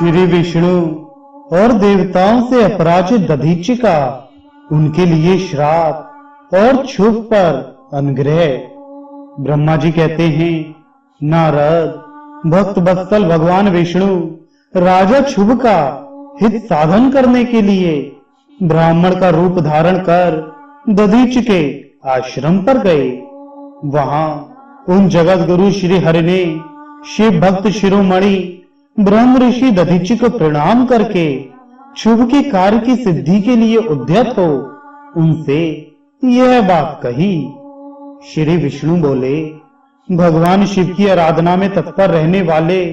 श्री विष्णु और देवताओं से अपराजित दधीचि का उनके लिए श्राप और क्षुभ पर अनुग्रह। ब्रह्मा जी कहते हैं, नारद, भक्त वत्सल भगवान विष्णु राजा क्षुभ का हित साधन करने के लिए ब्राह्मण का रूप धारण कर दधीचि के आश्रम पर गए। वहां उन जगत गुरु श्री हरि ने शिव भक्त शिरोमणि ब्रह्म ऋषि दधीचि को प्रणाम करके शुभ के कार्य की सिद्धि के लिए उद्यत हो उनसे यह बात कही। श्री विष्णु बोले, भगवान शिव की आराधना में तत्पर रहने वाले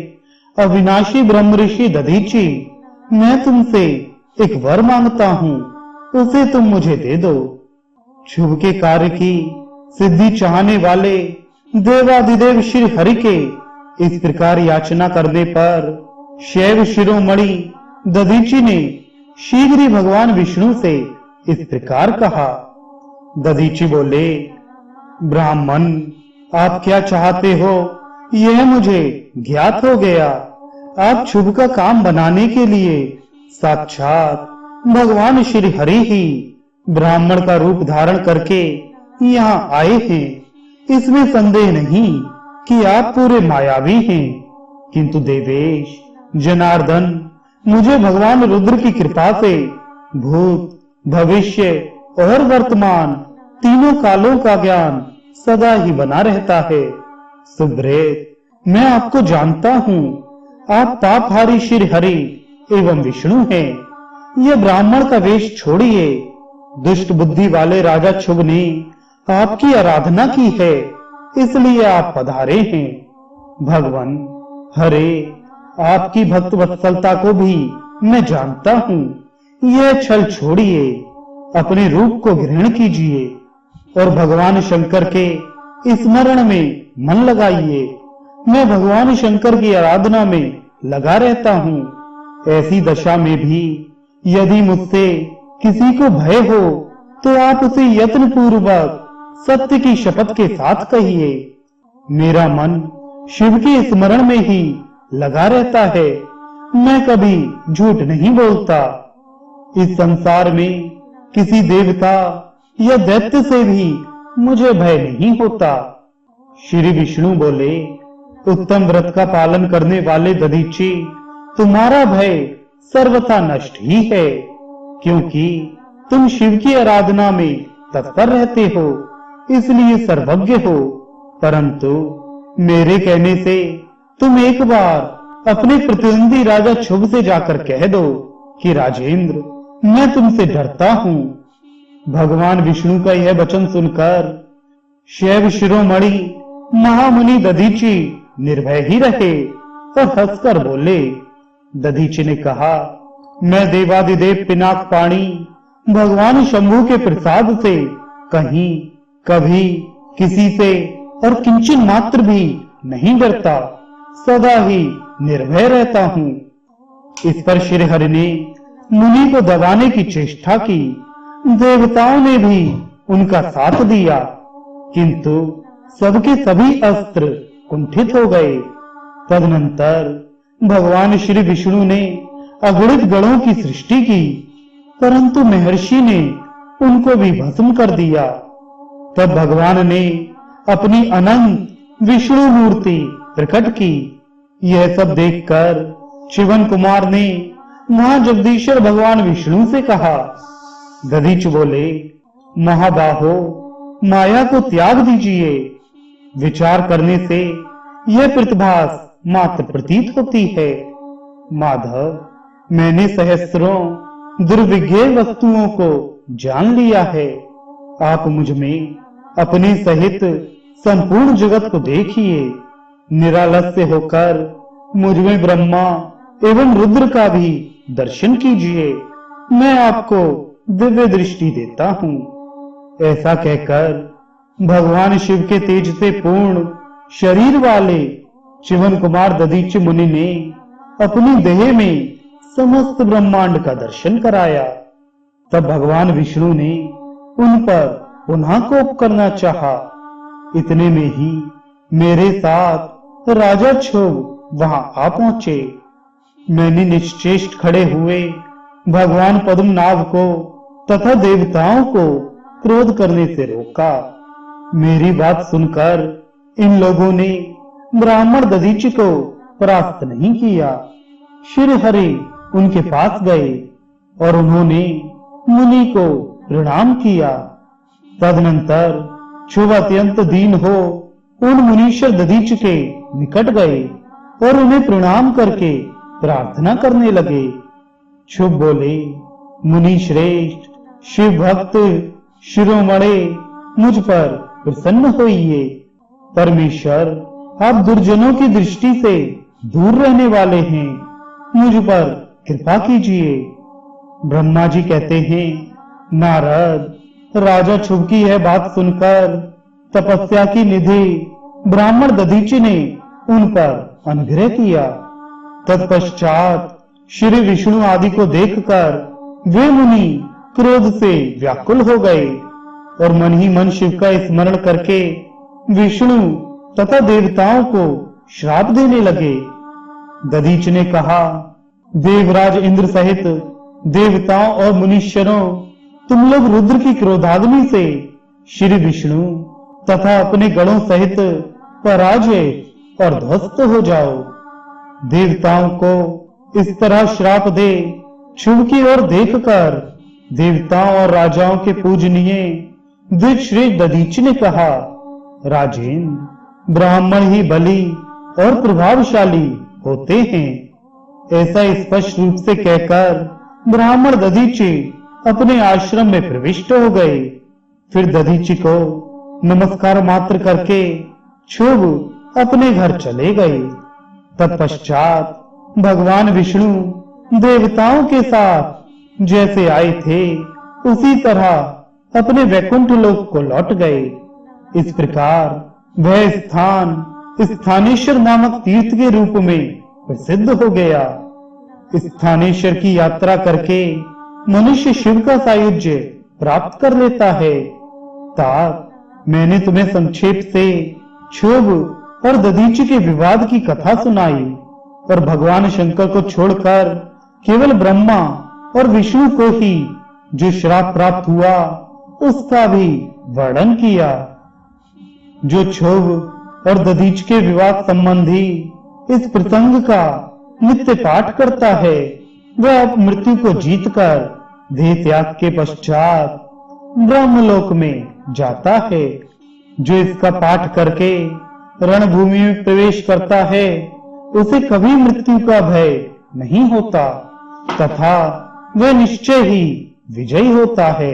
अविनाशी ब्रह्म ऋषि दधीचि, मैं तुमसे एक वर मांगता हूं, उसे तुम मुझे दे दो। शुभ के कार्य की सिद्धि चाहने वाले देवादिदेव श्री हरि के इस प्रकार याचना करने पर शैव शिरोमणि दधीचि ने शीघ्र ही भगवान विष्णु से इस प्रकार कहा। दधीचि बोले, ब्राह्मण, आप क्या चाहते हो यह मुझे ज्ञात हो गया। आप शुभ का काम बनाने के लिए साक्षात भगवान श्री हरि ही ब्राह्मण का रूप धारण करके यहाँ आए हैं। इसमें संदेह नहीं कि आप पूरे मायावी हैं, किंतु देवेश जनार्दन, मुझे भगवान रुद्र की कृपा से भूत, भविष्य और वर्तमान तीनों कालों का ज्ञान सदा ही बना रहता है। सुब्रेत, मैं आपको जानता हूँ। आप पापहारी श्री हरि एवं विष्णु हैं। यह ब्राह्मण का वेश छोड़िए। दुष्ट बुद्धि वाले राजा क्षुभ ने आपकी आराधना की है, इसलिए आप पधारे हैं। भगवान हरे, आपकी भक्त वत्सलता को भी मैं जानता हूँ। यह छल छोड़िए, अपने रूप को ग्रहण कीजिए और भगवान शंकर के स्मरण में मन लगाइए। मैं भगवान शंकर की आराधना में लगा रहता हूँ। ऐसी दशा में भी यदि मुझसे किसी को भय हो तो आप उसे यत्न पूर्वक सत्य की शपथ के साथ कहिए। मेरा मन शिव के स्मरण में ही लगा रहता है। मैं कभी झूठ नहीं बोलता। इस संसार में किसी देवता या दैत्य से भी मुझे भय नहीं होता। श्री विष्णु बोले, उत्तम व्रत का पालन करने वाले दधीचि, तुम्हारा भय सर्वथा नष्ट ही है, क्योंकि तुम शिव की आराधना में तत्पर रहते हो, इसलिए सर्वज्ञ हो। परंतु मेरे कहने से तुम एक बार अपने प्रतिद्वंदी राजा क्षुभ से जाकर कह दो कि राजेंद्र, मैं तुमसे डरता हूँ। भगवान विष्णु का यह वचन सुनकर शैव शिरोमणि महामुनि दधीचि निर्भय ही रहे और हंसकर बोले। दधीचि ने कहा, मैं देवादिदेव पिनाक पाणी भगवान शंभु के प्रसाद से कहीं कभी किसी से और किंचन मात्र भी नहीं डरता, सदा ही निर्भय रहता हूँ। इस पर श्री हरि ने मुनि को दबाने की चेष्टा की। देवताओं ने भी उनका साथ दिया, किंतु सबके सभी अस्त्र कुंठित हो गए। तदनंतर भगवान श्री विष्णु ने अगणित गणों की सृष्टि की, परंतु महर्षि ने उनको भी भस्म कर दिया। तब भगवान ने अपनी अनंत विष्णु मूर्ति प्रकट की। यह सब देखकर शिवन कुमार ने महाजगदीश्वर भगवान विष्णु से कहा। दधीचि बोले, महाबाहो, माया को त्याग दीजिए। विचार करने से यह प्रतिभास मात्र प्रतीत होती है। माधव, मैंने सहस्त्रों दुर्विज्ञ वस्तुओं को जान लिया है। आप मुझ में अपने सहित संपूर्ण जगत को देखिए। निरालस्य होकर मुझ में ब्रह्मा एवं रुद्र का भी दर्शन कीजिए। मैं आपको दिव्य दृष्टि देता हूँ। ऐसा कहकर भगवान शिव के तेज से पूर्ण शरीर वाले शिवन कुमार दधीचि मुनि ने अपनी देह में समस्त ब्रह्मांड का दर्शन कराया। तब भगवान विष्णु ने उन पर पुनः कोप करना चाहा। इतने में ही मेरे साथ राजा क्षुभ वहां आ पहुंचे। मैंने निश्चेष्ट खड़े हुए भगवान पद्मनाभ को तथा देवताओं को क्रोध करने से रोका। मेरी बात सुनकर इन लोगों ने ब्राह्मण दधीचि को परास्त नहीं किया। श्री हरि उनके पास गए और उन्होंने मुनि को प्रणाम किया। तदनंतर शुभ अत्यंत दीन हो उन मुनीश्वर दधीचि के निकट गए और उन्हें प्रणाम करके प्रार्थना करने लगे। शुभ बोले, मुनि श्रेष्ठ, शिव भक्त शिरोमणे, मुझ पर प्रसन्न होइए। परमेश्वर, आप दुर्जनों की दृष्टि से दूर रहने वाले हैं, मुझ पर कृपा कीजिए। ब्रह्मा जी कहते हैं, नारद, राजा शुभ की यह बात सुनकर तपस्या की निधि ब्राह्मण दधीचि ने उन पर अनुग्रह किया। तत्पश्चात श्री विष्णु आदि को देखकर वे मुनि क्रोध से व्याकुल हो गए और मन ही मन शिव का स्मरण करके विष्णु तथा देवताओं को श्राप देने लगे। दधीचि ने कहा, देवराज इंद्र सहित देवताओं और मुनीश्वरों, तुम लोग रुद्र की क्रोधाग्नि से श्री विष्णु तथा अपने गणों सहित पराजय और ध्वस्त हो जाओ। देवताओं को इस तरह श्राप दे शुभ की ओर देखकर देवताओं और राजाओं के पूजनीय दिग्श्रेष्ठ दधीचि ने कहा, राजेंद्र, ब्राह्मण ही बली और प्रभावशाली होते हैं। ऐसा स्पष्ट रूप से कहकर ब्राह्मण दधीचि अपने आश्रम में प्रविष्ट हो गए। फिर दधीचि को नमस्कार मात्र करके शुभ अपने घर चले गए। तत्पश्चात भगवान विष्णु देवताओं के साथ जैसे आए थे उसी तरह अपने वैकुंठ लोक को लौट गए। इस प्रकार वह स्थान स्थानेश्वर नामक तीर्थ के रूप में प्रसिद्ध हो गया। स्थानेश्वर की यात्रा करके मनुष्य शिव का सायुज्य प्राप्त कर लेता है। तात, मैंने तुम्हें संक्षेप से शुभ और दधीचि के विवाद की कथा सुनाई और भगवान शंकर को छोड़कर केवल ब्रह्मा और विष्णु को ही जो श्राप प्राप्त हुआ उसका भी वर्णन किया। जो क्षोभ और दधीचि के विवाद संबंधी इस प्रसंग का नित्य पाठ करता है वह मृत्यु को जीतकर देह त्याग के पश्चात ब्रह्मलोक में जाता है। जो इसका पाठ करके रणभूमि में प्रवेश करता है उसे कभी मृत्यु का भय नहीं होता तथा वह निश्चय ही विजयी होता है।